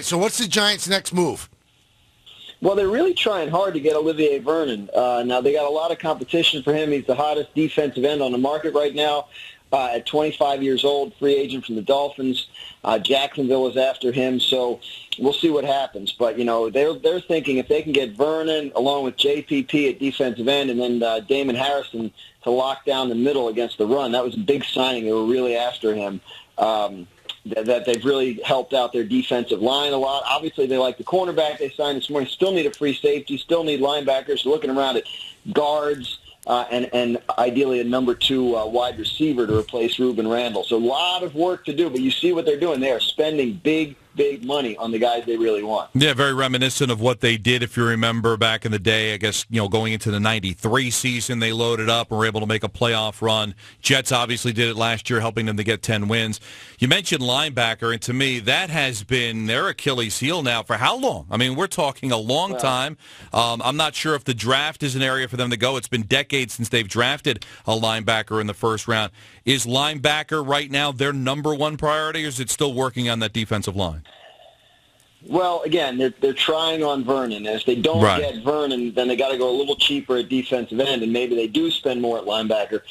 so what's the Giants' next move? Well, they're really trying hard to get Olivier Vernon. Now, they got a lot of competition for him. He's the hottest defensive end on the market right now. At 25 years old, free agent from the Dolphins. Jacksonville is after him, so we'll see what happens. But, they're thinking if they can get Vernon along with JPP at defensive end and then Damon Harrison to lock down the middle against the run, that was a big signing. They were really after him. That they've really helped out their defensive line a lot. Obviously, they like the cornerback they signed this morning. Still need a free safety. Still need linebackers. So looking around at guards and ideally a number 2 wide receiver to replace Ruben Randle. So a lot of work to do, but you see what they're doing. They are spending big money on the guys they really want. Yeah, very reminiscent of what they did, if you remember, back in the day. I guess, going into the 93 season, they loaded up and were able to make a playoff run. Jets obviously did it last year, helping them to get 10 wins. You mentioned linebacker, and to me, that has been their Achilles heel now for how long? I mean, we're talking a long time. I'm not sure if the draft is an area for them to go. It's been decades since they've drafted a linebacker in the first round. Is linebacker right now their number one priority, or is it still working on that defensive line? Well, again, they're trying on Vernon. If they don't get Vernon, then they got to go a little cheaper at defensive end, and maybe they do spend more at linebacker.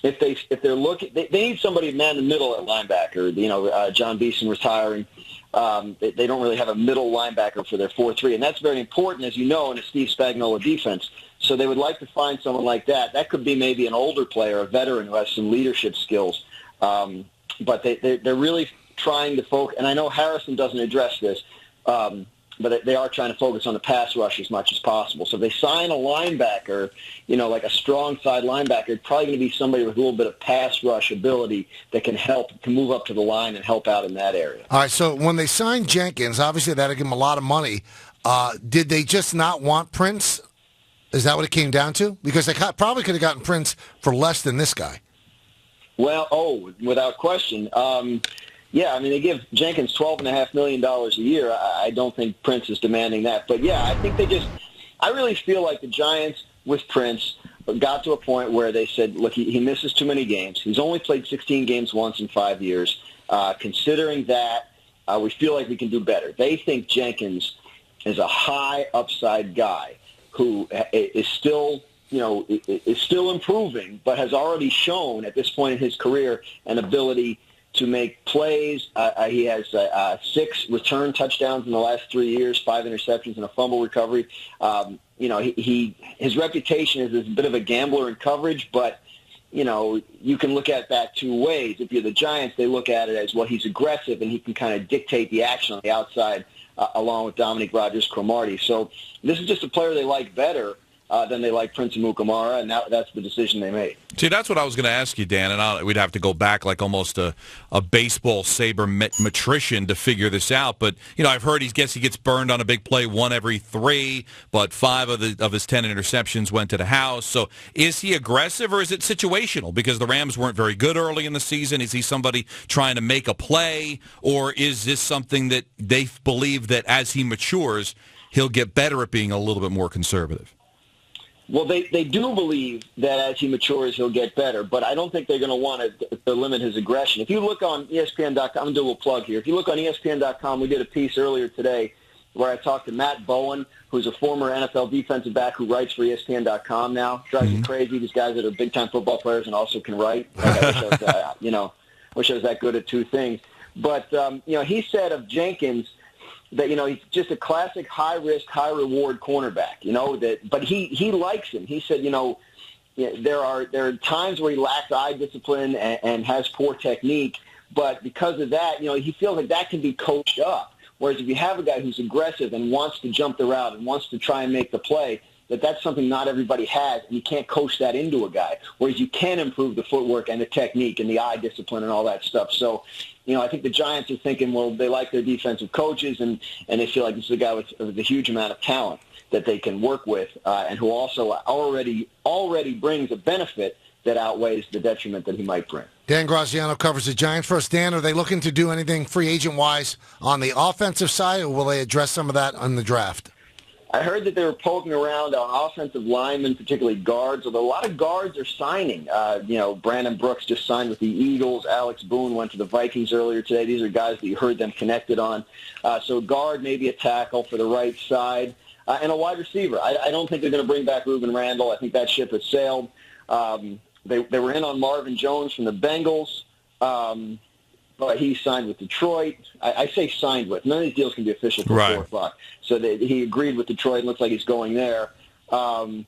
If they're looking, they need somebody man the middle at linebacker. John Beeson retiring. They don't really have a middle linebacker for their 4-3, and that's very important, as you know, in a Steve Spagnuolo defense. So they would like to find someone like that. That could be maybe an older player, a veteran who has some leadership skills. But they're really trying to focus, and I know Harrison doesn't address this, but they are trying to focus on the pass rush as much as possible. So if they sign a linebacker, like a strong side linebacker, it's probably going to be somebody with a little bit of pass rush ability that can move up to the line and help out in that area. All right, so when they signed Jenkins, obviously that would give them a lot of money. Did they just not want Prince? Is that what it came down to? Because they probably could have gotten Prince for less than this guy. Well, without question. Yeah, I mean, they give Jenkins $12.5 million a year. I don't think Prince is demanding that. But, yeah, I think I really feel like the Giants with Prince got to a point where they said, look, he misses too many games. He's only played 16 games once in 5 years. Considering that, we feel like we can do better. They think Jenkins is a high upside guy who is still improving, but has already shown at this point in his career an ability to make plays. He has 6 return touchdowns in the last 3 years, 5 interceptions, and a fumble recovery. His reputation is a bit of a gambler in coverage, but you can look at that 2 ways. If you're the Giants, they look at it as, well, he's aggressive and he can kind of dictate the action on the outside along with Dominique Rodgers-Cromartie. So this is just a player they like better than they like Prince Amukamara, and that's the decision they made. See, that's what I was going to ask you, Dan, and we'd have to go back like almost a baseball sabermetrician to figure this out. But, I've heard he gets burned on a big play 1 every 3, but 5 of his 10 interceptions went to the house. So is he aggressive or is it situational? Because the Rams weren't very good early in the season. Is he somebody trying to make a play, or is this something that they believe that as he matures, he'll get better at being a little bit more conservative? Well, they do believe that as he matures, he'll get better, but I don't think they're going to want to limit his aggression. If you look on ESPN.com, I'm going to do a little plug here. If you look on ESPN.com, we did a piece earlier today where I talked to Matt Bowen, who's a former NFL defensive back who writes for ESPN.com now. Drives me crazy, these guys that are big-time football players and also can write. I wish I was that good at 2 things. But, he said of Jenkins that, he's just a classic high-risk, high-reward cornerback, but he likes him. He said, there are times where he lacks eye discipline and has poor technique, but because of that, he feels like that can be coached up. Whereas if you have a guy who's aggressive and wants to jump the route and wants to try and make the play, that's something not everybody has, and you can't coach that into a guy. Whereas you can improve the footwork and the technique and the eye discipline and all that stuff. So, I think the Giants are thinking, well, they like their defensive coaches, and they feel like this is a guy with a huge amount of talent that they can work with, and who also already brings a benefit that outweighs the detriment that he might bring. Dan Graziano covers the Giants for us. Dan, are they looking to do anything free agent-wise on the offensive side, or will they address some of that on the draft? I heard that they were poking around on offensive linemen, particularly guards, although a lot of guards are signing. Brandon Brooks just signed with the Eagles. Alex Boone went to the Vikings earlier today. These are guys that you heard them connected on. So guard, maybe a tackle for the right side, and a wide receiver. I don't think they're going to bring back Ruben Randall. I think that ship has sailed. They were in on Marvin Jones from the Bengals. But he signed with Detroit. I say signed with. None of these deals can be official till 4 o'clock. So he agreed with Detroit. Looks like he's going there. The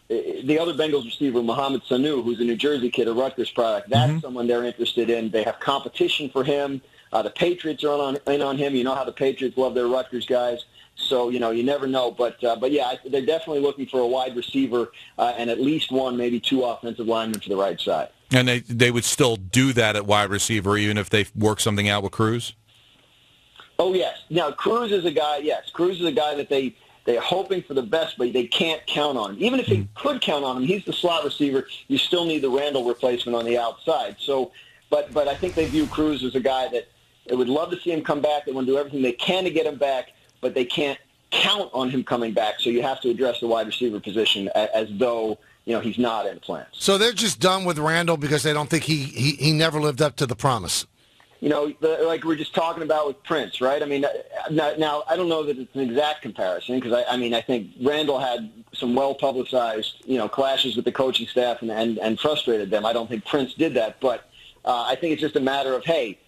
other Bengals receiver, Mohamed Sanu, who's a New Jersey kid, a Rutgers product, that's someone they're interested in. They have competition for him. The Patriots are in on him. You know how the Patriots love their Rutgers guys. So, you never know. But yeah, they're definitely looking for a wide receiver and at least one, maybe two offensive linemen for the right side. And they would still do that at wide receiver even if they work something out with Cruz? Oh, yes. Now, Cruz is a guy that they're hoping for the best, but they can't count on him. Even if they could count on him, he's the slot receiver. You still need the Randall replacement on the outside. So, but I think they view Cruz as a guy that they would love to see him come back. They want to do everything they can to get him back, but they can't count on him coming back. So you have to address the wide receiver position as though he's not in plans. So they're just done with Randall because they don't think he never lived up to the promise. Like we're just talking about with Prince, right? I mean, now I don't know that it's an exact comparison because I think Randall had some well-publicized, clashes with the coaching staff and frustrated them. I don't think Prince did that, but I think it's just a matter of, hey,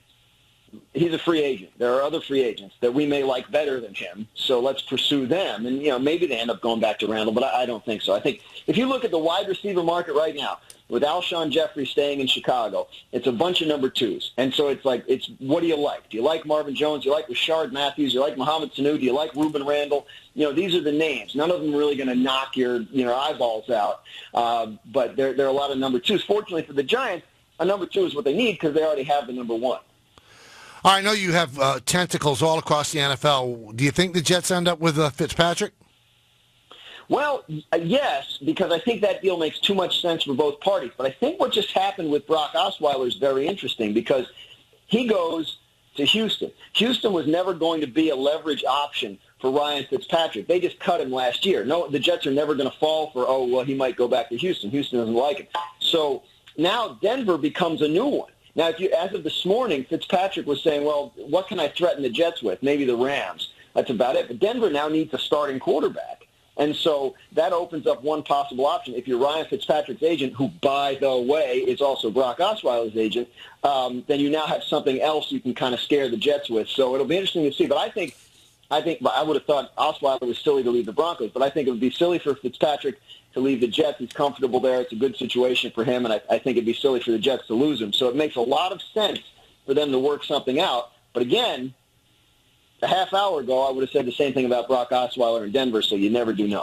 he's a free agent. There are other free agents that we may like better than him, so let's pursue them. And, maybe they end up going back to Randall, but I don't think so. I think if you look at the wide receiver market right now, with Alshon Jeffrey staying in Chicago, it's a bunch of number twos. And so it's what do you like? Do you like Marvin Jones? Do you like Rashard Matthews? Do you like Mohamed Sanu? Do you like Ruben Randall? These are the names. None of them really going to knock your eyeballs out. But there are a lot of number twos. Fortunately for the Giants, a number two is what they need because they already have the number one. I know you have tentacles all across the NFL. Do you think the Jets end up with Fitzpatrick? Well, yes, because I think that deal makes too much sense for both parties. But I think what just happened with Brock Osweiler is very interesting because he goes to Houston. Houston was never going to be a leverage option for Ryan Fitzpatrick. They just cut him last year. No, the Jets are never going to fall for, he might go back to Houston. Houston doesn't like him. So now Denver becomes a new one. Now, as of this morning, Fitzpatrick was saying, well, what can I threaten the Jets with? Maybe the Rams. That's about it. But Denver now needs a starting quarterback. And so that opens up one possible option. If you're Ryan Fitzpatrick's agent, who, by the way, is also Brock Osweiler's agent, then you now have something else you can kind of scare the Jets with. So it'll be interesting to see. But I think I would have thought Osweiler was silly to leave the Broncos, but I think it would be silly for Fitzpatrick to leave the Jets. He's comfortable there. It's a good situation for him, and I think it'd be silly for the Jets to lose him. So it makes a lot of sense for them to work something out. But again, a half hour ago, I would have said the same thing about Brock Osweiler in Denver, so you never do know.